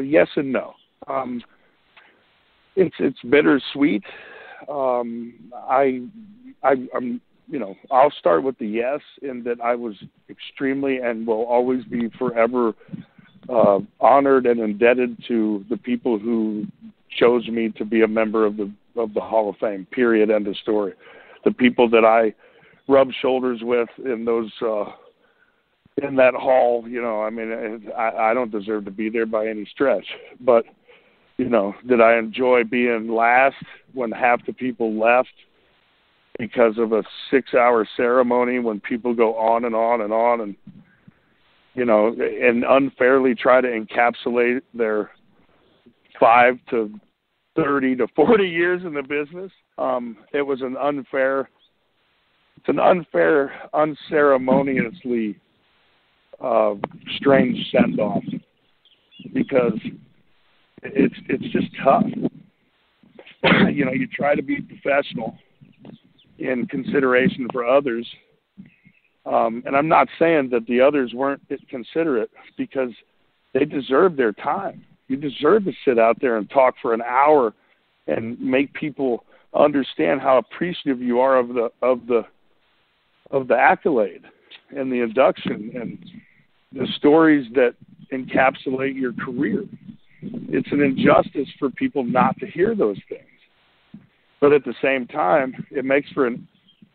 Yes and no. It's bittersweet. I'm I'll start with the yes, in that I was extremely and will always be forever honored and indebted to the people who chose me to be a member of the Hall of Fame. Period. End of story. The people that I rubbed shoulders with in those in that hall, I mean, I don't deserve to be there by any stretch, but did I enjoy being last when half the people left because of a 6-hour ceremony, when people go on and on and on and and unfairly try to encapsulate their 5 to 30 to 40 years in the business? It was an unfair, unceremoniously strange send-off, because it's just tough. You try to be professional in consideration for others. And I'm not saying that the others weren't considerate, because they deserve their time. You deserve to sit out there and talk for an hour and make people understand how appreciative you are of the accolade and the induction and the stories that encapsulate your career. It's an injustice for people not to hear those things. But at the same time, it makes for an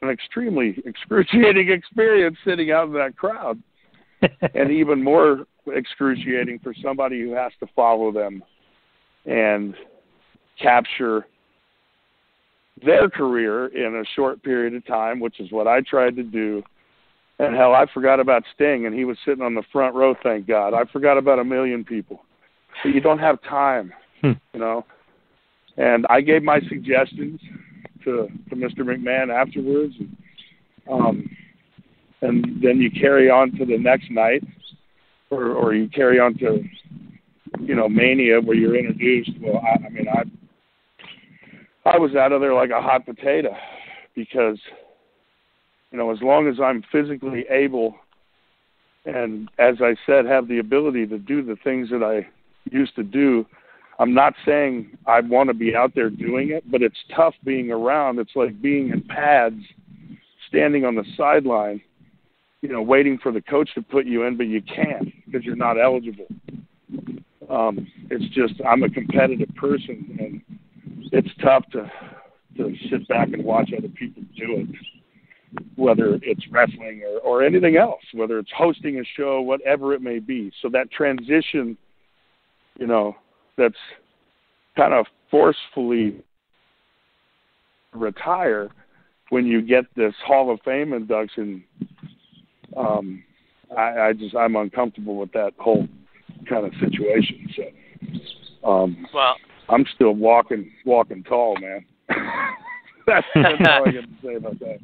extremely excruciating experience sitting out in that crowd. And even more excruciating for somebody who has to follow them and capture their career in a short period of time, which is what I tried to do. And hell, I forgot about Sting, and he was sitting on the front row, thank God. I forgot about a million people. But you don't have time, And I gave my suggestions to Mr. McMahon afterwards. And then you carry on to the next night, or you carry on to, Mania, where you're introduced. Well, I was out of there like a hot potato, because, as long as I'm physically able and, as I said, have the ability to do the things that I used to do, I'm not saying I want to be out there doing it, but it's tough being around. It's like being in pads, standing on the sideline, waiting for the coach to put you in, but you can't because you're not eligible. It's just, I'm a competitive person, and it's tough to sit back and watch other people do it, whether it's wrestling or anything else, whether it's hosting a show, whatever it may be. So that transition, that's kind of forcefully retire when you get this Hall of Fame induction. I'm uncomfortable with that whole kind of situation. So, well, I'm still walking tall, man. That's all I got to say about that.